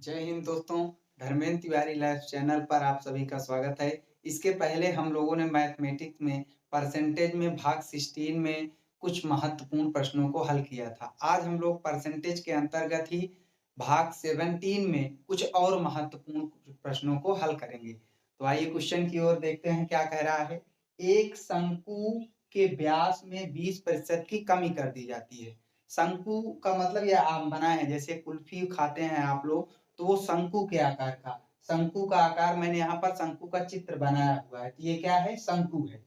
जय हिंद दोस्तों, Dharmendra Tiwari live channel पर आप सभी का स्वागत है। इसके पहले हम लोगों ने मैथमेटिक्स में परसेंटेज में भाग 16 में कुछ महत्वपूर्ण प्रश्नों को हल किया था। आज हम लोग परसेंटेज के अंतर्गत ही भाग 17 में कुछ और महत्वपूर्ण प्रश्नों को हल करेंगे। तो आइए क्वेश्चन की ओर देखते हैं क्या कह रहा है। एक शंकु के व्यास में 20% की कमी कर दी जाती है। शंकु का मतलब यह आम बना है, जैसे कुल्फी खाते हैं आप लोग, तो वो शंकु के आकार का, शंकु का आकार मैंने यहाँ पर शंकु का चित्र बनाया हुआ है। तो ये क्या है? शंकु है।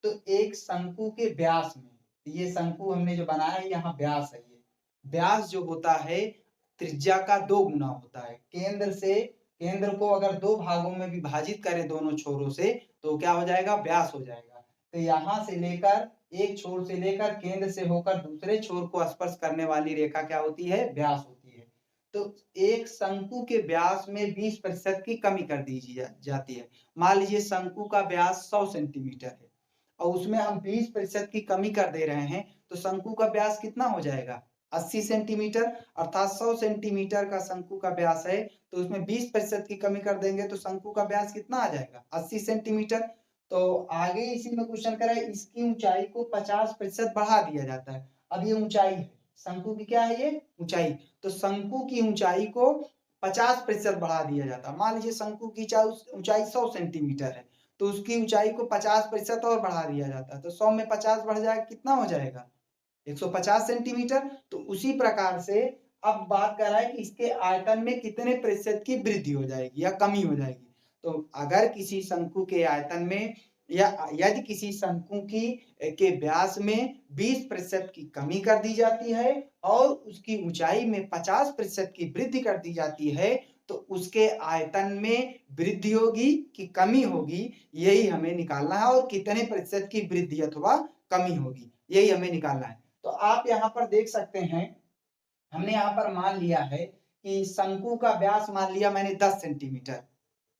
तो एक शंकु के व्यास में, ये शंकु हमने जो बनाया है यहाँ व्यास है। ये व्यास जो होता है त्रिज्या का 2 गुना होता है। केंद्र को अगर 2 भागों में विभाजित करें दोनों छोरों से तो क्या हो जाएगा? व्यास हो जाएगा। तो यहाँ से लेकर एक छोर से लेकर केंद्र से होकर दूसरे छोर को स्पर्श करने वाली रेखा क्या होती है? व्यास होती है। तो एक शंकु के व्यास में 20% की कमी कर दी जाती है। मान लीजिए शंकु का व्यास 100 सेंटीमीटर है और उसमें हम 20% की कमी कर दे रहे हैं, तो शंकु का व्यास कितना हो जाएगा? 80 सेंटीमीटर। अर्थात 100 सेंटीमीटर का शंकु का व्यास है, तो उसमें 20% की कमी कर देंगे तो शंकु का व्यास कितना आ जाएगा? 80 सेंटीमीटर। तो आगे इसी में क्वेश्चन करें, इसकी ऊंचाई को 50% बढ़ा दिया जाता है। अब ये ऊंचाई है, शंकु की क्या है? ये ऊंचाई। तो शंकु की ऊंचाई को 50% बढ़ा दिया जाता है। मान लीजिए शंकु की ऊंचाई 100 सेंटीमीटर है, तो उसकी ऊंचाई को 50% और बढ़ा दिया जाता है। तो 100 में 50 बढ़ जाएगा, कितना हो जाएगा? 150 सेंटीमीटर। तो उसी प्रकार से अब बात कर रहा है कि इसके आयतन में कितने प्रतिशत की वृद्धि हो जाएगी या कमी हो जाएगी। तो अगर किसी शंकु के आयतन में या यदि किसी शंकु की के व्यास में 20% की कमी कर दी जाती है और उसकी ऊंचाई में 50% की वृद्धि कर दी जाती है, तो उसके आयतन में वृद्धि होगी कि कमी होगी, यही हमें निकालना है। और कितने प्रतिशत की वृद्धि अथवा कमी होगी, यही हमें निकालना है। तो आप यहाँ पर देख सकते हैं, हमने यहाँ पर मान लिया है कि शंकु का व्यास मान लिया मैंने 10 सेंटीमीटर।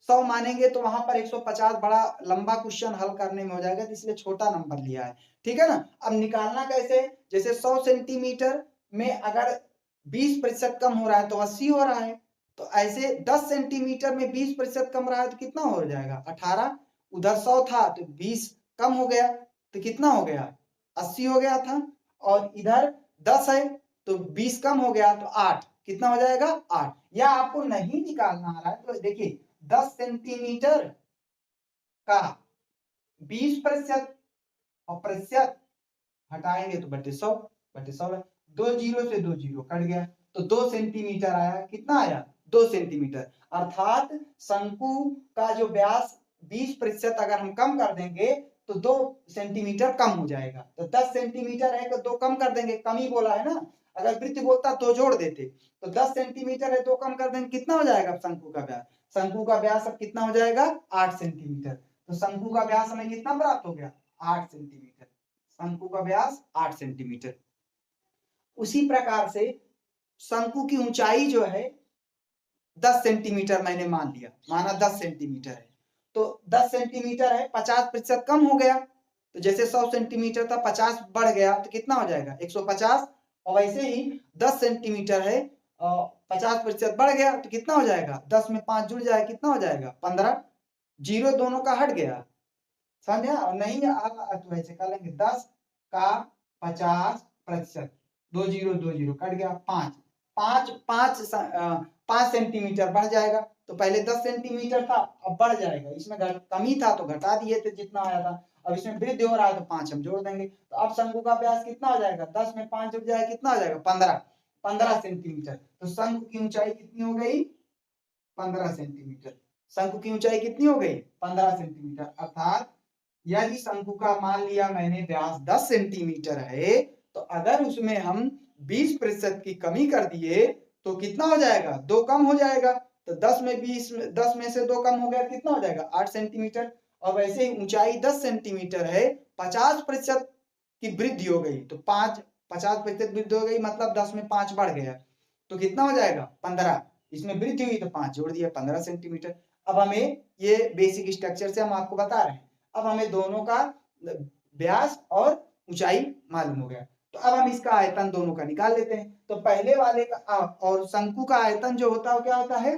100 मानेंगे तो वहां पर 150 बड़ा लंबा क्वेश्चन हल करने में हो जाएगा, तो इसलिए छोटा नंबर लिया है। ठीक है ना? अब निकालना कैसे? जैसे 100 सेंटीमीटर में अगर 20% कम हो रहा है तो 80 हो रहा है। तो ऐसे 10 सेंटीमीटर में 20% कम रहा है तो कितना हो जाएगा? 18। उधर 100 था तो 20 कम हो गया तो कितना हो गया? 80 हो गया था। और इधर 10 है तो 20 कम हो गया तो 8। कितना हो जाएगा? 8। या आपको नहीं निकालना आ रहा है तो देखिए 10 सेंटीमीटर का 20% और प्रतिशत हटाएंगे तो बटे 100, बटे 100 है। 2 जीरो से 2 जीरो कट गया तो 2 सेंटीमीटर आया। कितना आया? 2 सेंटीमीटर। अर्थात शंकु का जो व्यास 20% अगर हम कम कर देंगे तो 2 सेंटीमीटर कम हो जाएगा। तो 10 सेंटीमीटर है तो 2 कम कर देंगे, कम ही बोला है ना। अगर वृत्त बोलता तो जोड़ देते। तो 10 सेंटीमीटर है, 2 कम कर देंगे, कितना हो जाएगा शंकु का व्यास? शंकु का व्यास अब कितना हो जाएगा? 8 सेंटीमीटर। तो शंकु का व्यास हमें कितना प्राप्त हो गया? 8 सेंटीमीटर। शंकु का व्यास 8 सेंटीमीटर। उसी प्रकार से शंकु की ऊंचाई जो है 10 सेंटीमीटर मैंने मान लिया, माना 10 सेंटीमीटर है। तो 10 सेंटीमीटर है, 50% कम हो गया। तो जैसे 100 सेंटीमीटर था, 50 बढ़ गया तो कितना हो जाएगा? 150। और वैसे ही 10 सेंटीमीटर है और 50% बढ़ गया तो कितना हो जाएगा? 10 में 5 जुड़ जाएगा, कितना हो जाएगा? 15। जीरो दोनों का हट गया, समझा? और नहीं तो ऐसे कर लेंगे 10 का 50%, 2 जीरो कट गया, 5 5 5 सेंटीमीटर बढ़ जाएगा। तो पहले 10 सेंटीमीटर था, अब बढ़ जाएगा। इसमें कमी था तो घटा दिए थे जितना आया था। अब इसमें वृद्धि हो रहा है तो 5 हम जोड़ देंगे। तो अब शंकु का व्यास कितना हो जाएगा? 10 में 5 जुड़ जाएगा, कितना हो जाएगा? 15 सेंटीमीटर। तो शंकु की ऊंचाई कितनी हो गई? 15 सेंटीमीटर। शंकु की ऊंचाई कितनी हो गई? 15 सेंटीमीटर। अर्थात यदि शंकु का मान लिया मैंने व्यास 10 सेंटीमीटर है, तो अगर उसमें हम 20% की कमी कर दिए तो कितना हो जाएगा? 2 कम हो जाएगा। तो 10 में से 2 कम हो गया, कितना हो जाएगा? 8 सेंटीमीटर। और वैसे ही ऊंचाई 10 सेंटीमीटर है, 50% की वृद्धि हो गई तो 50% वृद्धि हो गई, मतलब 10 में 5 बढ़ गया तो कितना हो जाएगा? 15। इसमें वृद्धि हुई तो 5 जोड़ दिया, 15 सेंटीमीटर। अब हमें ये बेसिक स्ट्रक्चर से हम आपको बता रहे हैं। अब हमें दोनों का व्यास और ऊंचाई मालूम हो गया। तो अब हम इसका आयतन दोनों का निकाल लेते हैं। तो पहले वाले का और शंकु का आयतन जो होता है क्या होता है,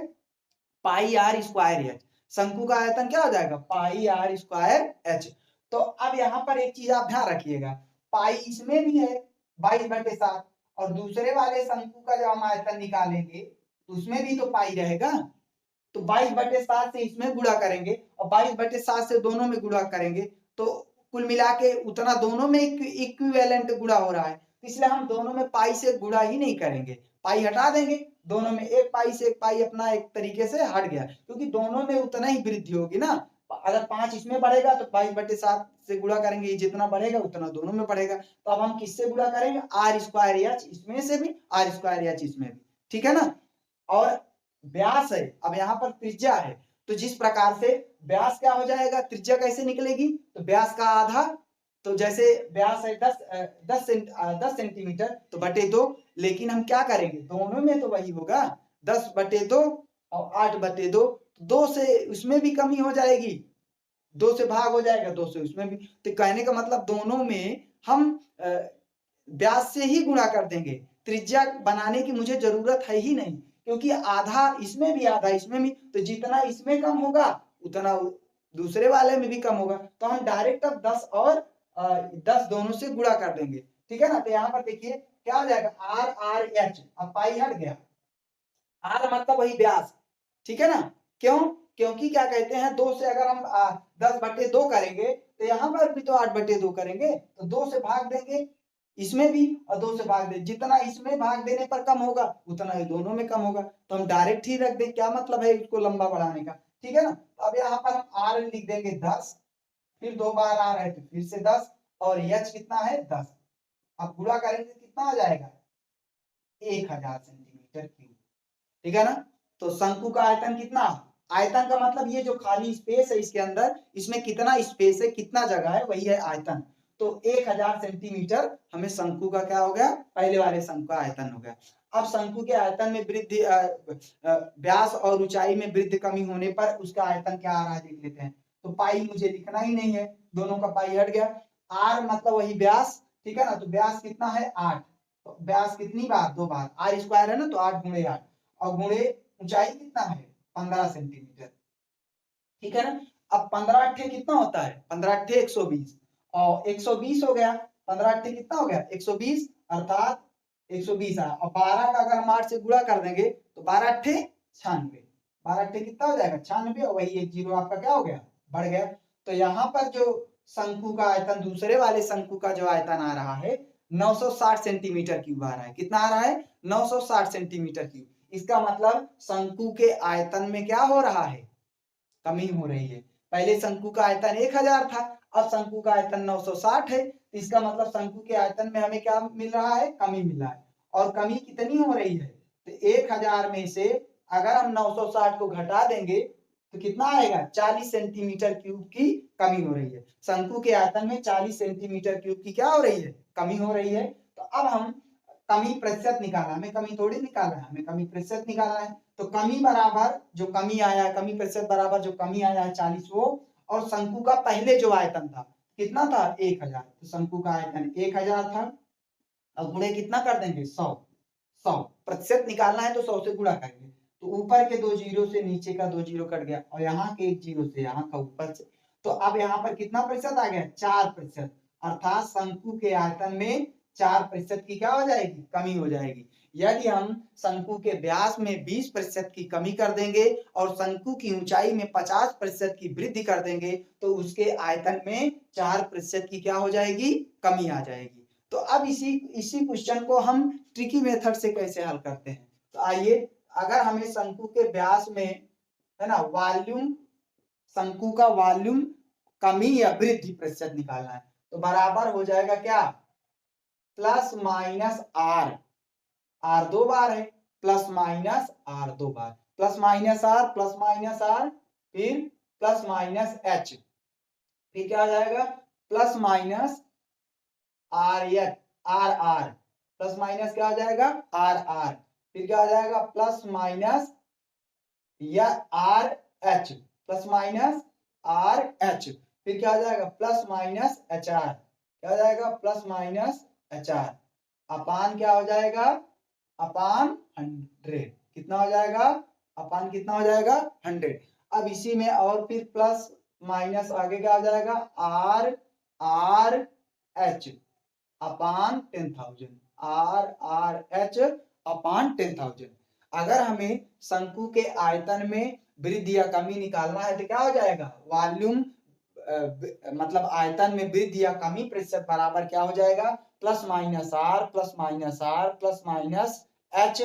पाई आर स्क्वायर एच। शंकु का आयतन क्या हो जाएगा, पाई आर स्क्वायर एच। तो अब यहाँ पर एक चीज आप ध्यान रखिएगा, पाई इसमें भी है 22/7, और दूसरे वाले शंकु का जब हम आयतन निकालेंगे तो उसमें भी तो पाई रहेगा। तो 22/7 से इसमें गुणा करेंगे और 22/7 से दोनों में गुणा करेंगे, तो कुल मिला के उतना दोनों में इक्विवेलेंट गुणा हो रहा है, इसलिए हम दोनों में पाई से गुणा ही नहीं करेंगे, पाई हटा देंगे। दोनों में एक पाई से एक पाई अपना एक तरीके से हट गया, क्योंकि दोनों में उतना ही वृद्धि होगी ना। अगर 5 इसमें बढ़ेगा तो 22/7 से गुणा करेंगे, जितना बढ़ेगा उतना दोनों में बढ़ेगा। तो अब हम किससे गुणा करेंगे, आर स्क्वायर एच इसमें से भी, आर स्क्वायर एच इसमें भी, ठीक है ना। और व्यास है, अब यहाँ पर त्रिज्या है, तो जिस प्रकार से व्यास क्या हो जाएगा, त्रिज्या कैसे निकलेगी, तो व्यास का आधा, तो जैसे व्यास है 10 सेंटीमीटर तो बटे 2, लेकिन हम क्या करेंगे, दोनों में तो वही होगा 10/2 और 8/2, 2 से उसमें भी कमी हो जाएगी, 2 से भाग हो जाएगा, 2 से उसमें भी। तो कहने का मतलब दोनों में हम व्यास से ही गुणा कर देंगे, त्रिज्या बनाने की मुझे जरूरत है ही नहीं, क्योंकि आधा इसमें भी आधा इसमें भी, तो जितना इसमें कम होगा उतना दूसरे वाले में भी कम होगा। तो हम डायरेक्ट अब 10 और 10 दोनों से गुणा कर देंगे, ठीक है ना। तो यहाँ पर देखिए क्या हो जाएगा, आर आर एच, अब पाई हट गया, आर मतलब वही व्यास, ठीक है ना। क्यों, क्योंकि क्या कहते हैं, 2 से अगर हम 10/2 करेंगे तो यहाँ पर भी तो 8/2 करेंगे, तो 2 से भाग देंगे इसमें भी और 2 से भाग दे, जितना इसमें भाग देने पर कम होगा उतना ही दोनों में कम होगा, तो हम डायरेक्ट ही रख दें, क्या मतलब है इसको लंबा बढ़ाने का, ठीक है ना। तो अब यहाँ पर हम आर लिख देंगे 10, फिर 2 बार आर है तो फिर से 10, और एच कितना है 10, अब गुणा करेंगे कितना आ जाएगा 1000 सेंटीमीटर क्यूब, ठीक है ना। तो शंकु का आयतन कितना, आयतन का मतलब ये जो खाली स्पेस है इसके अंदर, इसमें कितना स्पेस है, कितना जगह है, वही है आयतन। तो 1000 सेंटीमीटर हमें शंकु का क्या हो गया, पहले वाले शंकु का आयतन हो गया। अब शंकु के आयतन में वृद्धि, व्यास और ऊंचाई में वृद्धि कमी होने पर उसका आयतन क्या आ रहा है देख लेते हैं। तो पाई मुझे लिखना ही नहीं है, दोनों का पाई हट गया। आर मतलब वही व्यास, ठीक है ना, तो व्यास कितना है 8, तो व्यास कितनी बार, 2 बार, आर स्क्वायर है ना, तो 8 × 8, और गुणे ऊंचाई कितना है 15 सेंटीमीटर, ठीक है ना। अब 15 कितना होता है, 15 120, और 120 हो गया, 15 कितना हो गया 120, अर्थात 120 आया, और 12 का अगर हम 8 से गुणा कर देंगे तो 12 96, 12 कितना हो जाएगा 96, और वही एक जीरो आपका क्या हो गया, बढ़ गया। तो यहाँ पर जो शंकु का आयतन, दूसरे वाले शंकु का जो आयतन आ रहा है 960 सेंटीमीटर क्यूब आ रहा है, कितना आ रहा है 960 सेंटीमीटर क्यूब। इसका मतलब शंकु के आयतन में क्या हो रहा है, कमी हो रही है। पहले शंकु का आयतन 1000 था, अब शंकु का आयतन 960 है, तो इसका मतलब शंकु के आयतन में हमें क्या मिल रहा है, कमी मिल रहा है। और कमी कितनी हो रही है, तो 1000 में से अगर हम 960 को घटा देंगे तो कितना आएगा, 40 सेंटीमीटर क्यूब की कमी हो रही है। शंकु के आयतन में 40 सेंटीमीटर क्यूब की क्या हो रही है, कमी हो रही है। तो अब हम कमी प्रतिशत निकालना, हमें कमी थोड़ी निकालना है, हमें कमी प्रतिशत निकालना है। तो कमी बराबर जो कमी आया, कमी प्रतिशत बराबर जो कमी आया है 40 वो, और शंकु का पहले जो आयतन था कितना था 1000, तो शंकु का आयतन 1000 था, और गुणे कितना कर देंगे 100, 100 प्रतिशत निकालना है तो 100 से गुणा करेंगे, तो ऊपर के 2 जीरो से नीचे का 2 जीरो कट गया, और यहाँ के 1 जीरो से यहाँ का ऊपर से, तो अब यहाँ पर कितना प्रतिशत आ गया 4%, अर्थात शंकु के आयतन में 4% की क्या हो जाएगी, कमी हो जाएगी। यदि हम शंकु के व्यास में 20% की कमी कर देंगे और शंकु की ऊंचाई में 50% की वृद्धि कर देंगे तो उसके आयतन में 4% की क्या हो जाएगी, कमी आ जाएगी। तो अब इसी क्वेश्चन को हम ट्रिकी मेथड से कैसे हल करते हैं, तो आइए, अगर हमें शंकु के व्यास में है ना वॉल्यूम, शंकु का वॉल्यूम कमी या वृद्धि प्रतिशत निकालना है, तो बराबर हो जाएगा क्या, प्लस माइनस आर, आर 2 बार है, प्लस माइनस आर 2 बार, plus minus R, plus minus R, फिर प्लस माइनस एच, फिर क्या आ जाएगा plus minus R H, R R, plus minus क्या आ जाएगा आर आर, फिर क्या आ जाएगा प्लस माइनस या R H, plus minus R H, फिर क्या आ जाएगा प्लस माइनस एच आर, क्या आ जाएगा प्लस माइनस एच आर, अपान क्या हो जाएगा, अपान 100। कितना हो जाएगा, अपान कितना हो जाएगा, 100। अब इसी में और फिर प्लस माइनस आगे क्या हो जाएगा, are H upon 10,000, are H upon 10,000। अगर हमें शंकु के आयतन में वृद्धि या कमी निकालना है तो क्या हो जाएगा, वॉल्यूम मतलब आयतन में वृद्धि या कमी प्रतिशत बराबर क्या हो जाएगा, plus minus R plus minus R plus minus H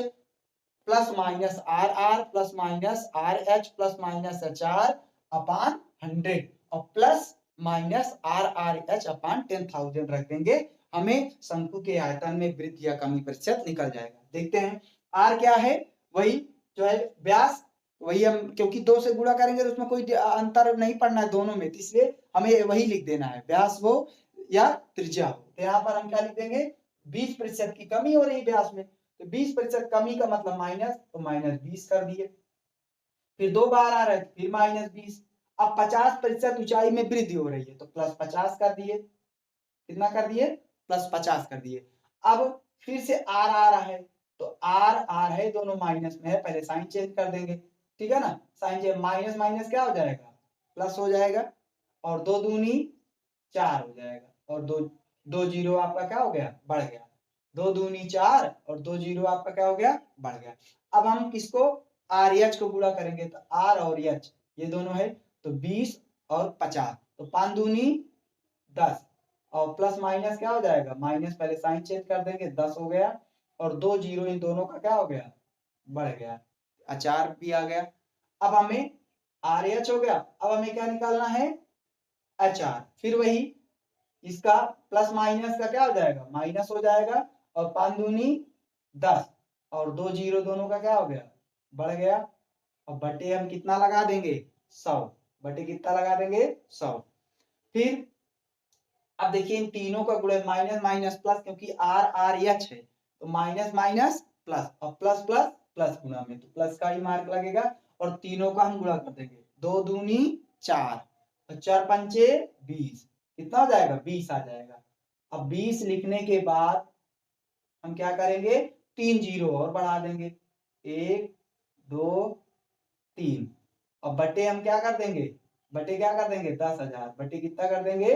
plus minus R R plus minus R H plus minus H R upon 100 और plus minus R H upon 10,000 रख देंगे, हमें शंकु के आयतन में वृद्धि या कमी प्रतिशत निकल जाएगा। देखते हैं आर क्या है, वही जो है व्यास, वही हम क्योंकि 2 से गुणा करेंगे तो उसमें कोई अंतर नहीं पड़ना है दोनों में, इसलिए हमें वही लिख देना है, व्यास हो या त्रिज्या हो। तो यहाँ पर हम क्या लिख देंगे, 20% की कमी हो रही है व्यास में, तो 20% कमी का मतलब माइनस, तो माइनस 20 कर दिए। फिर 2 बार आ रहा है फिर माइनस 20। अब 50% ऊंचाई में वृद्धि हो रही है तो प्लस 50 कर दिए। कितना कर दिए, प्लस 50 कर दिए। अब फिर से आर आ रहा है तो आर है, दोनों माइनस में है, पहले साइन चेंज कर देंगे, ठीक है ना, साइन चेंज, माइनस माइनस क्या हो जाएगा, प्लस हो जाएगा, और 2 दूनी 4 हो जाएगा, और दो जीरो आपका क्या हो गया, बढ़ गया, 2 दूनी 4 और 2 जीरो आपका क्या हो गया, बढ़ गया। अब हम किसको, आर एच को गुणा करेंगे तो आर और एच ये दोनों है तो 20 और 50, तो 5 दूनी 10 और प्लस माइनस क्या हो जाएगा, माइनस पहले साइन चेंज कर देंगे, 10 हो गया, और 2 जीरो इन दोनों का क्या हो गया, बढ़ गया, अचार भी आ गया। अब हमें आर एच हो गया, अब हमें क्या निकालना है, एच आर। फिर वही इसका प्लस माइनस का क्या हो जाएगा, माइनस हो जाएगा, और 5 दूनी 10 और 2 जीरो दोनों का क्या हो गया, बढ़ गया, और बटे हम कितना लगा देंगे, 100, बटे कितना लगा देंगे, 100। फिर अब देखिए इन तीनों का गुणा, माइनस माइनस प्लस, क्योंकि आर एच है तो माइनस माइनस प्लस, और प्लस प्लस प्लस गुणा में तो प्लस का ही मार्क लगेगा, और तीनों का हम गुणा कर देंगे, 2 दूनी 4 और 4 पंचे 20, कितना हो जाएगा, 20 आ जाएगा। अब 20 लिखने के बाद हम क्या करेंगे, 3 जीरो और बढ़ा देंगे, 1 2 3, और बटे हम क्या कर देंगे, बटे क्या कर देंगे, 10,000, बटे कितना कर देंगे,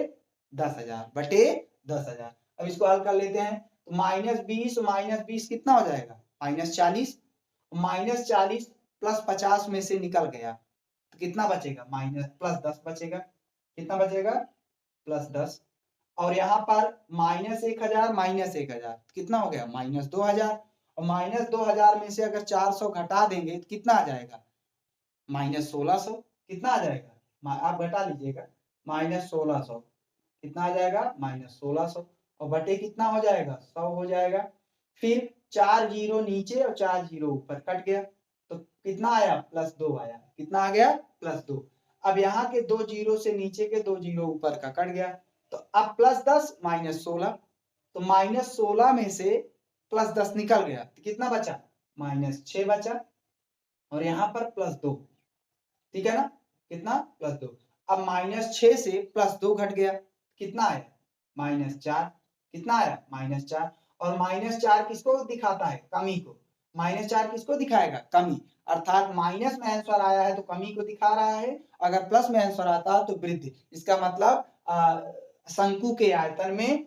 10,000 बटे 10,000। अब इसको हल कर लेते हैं, तो -20 कितना हो जाएगा, -40, -40 प्लस 50 में से निकल गया तो कितना बचेगा, माइनस प्लस 10 बचेगा, कितना बचेगा, प्लस 10, और यहाँ पर -1,000 कितना हो गया, -2,000, और -2,000 में से अगर 400 घटा देंगे तो कितना आ जाएगा, -1600, कितना आ जाएगा, आप घटा लीजिएगा, -1600 कितना आ जाएगा, -1600, और बटे कितना हो जाएगा, 100 हो जाएगा। फिर 4 जीरो नीचे और 4 जीरो ऊपर कट गया तो कितना आया, +2 आया, कितना आ गया, +2। अब यहाँ के 2 जीरो से नीचे के 2 जीरो ऊपर का कट गया, तो अब +10 -16, तो -16 में से +10 निकल गया तो कितना बचा, -6 बचा, और यहाँ पर +2, ठीक है ना, कितना, +2। अब -6 से +2 घट गया, कितना आया, -4, कितना आया, -4, और -4 किसको दिखाता है, कमी को, -4 किसको दिखाएगा, कमी, अर्थात माइनस में आंसर आया है तो कमी को दिखा रहा है, अगर प्लस में आंसर आता है तो वृद्धि। इसका मतलब शंकु के आयतन में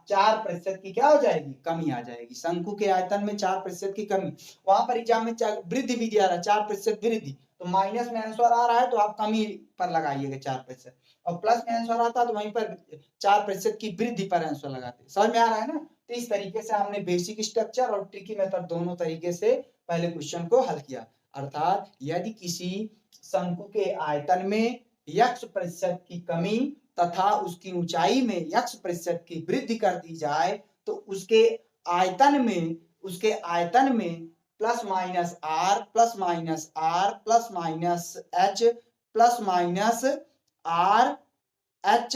4% की क्या हो जाएगी, कमी आ जाएगी, शंकु के आयतन में 4% की कमी, वहां पर एग्जाम में वृद्धि भी दिया रहा है, 4% वृद्धि, तो माइनस में आंसर आ रहा है तो आप कमी पर लगाइएगा 4%, और प्लस में आंसर आता है तो वहीं पर 4% की वृद्धि पर आंसर लगाते, समझ में आ रहा है ना। तो इस तरीके से हमने बेसिक स्ट्रक्चर और ट्रिकी मेथड दोनों तरीके से पहले क्वेश्चन को हल किया, अर्थात यदि किसी शंकु के आयतन में x% की कमी तथा उसकी ऊंचाई में x% की वृद्धि कर दी जाए तो उसके आयतन में plus minus R plus minus R plus minus H plus minus R H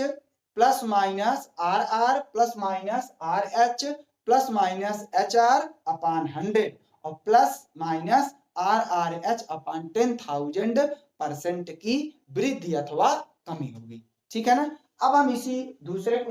plus minus R R plus minus R H plus minus H R upon 100 और plus minus R H upon 10,000% की वृद्धि अथवा कमी होगी, ठीक है ना। अब हम इसी दूसरे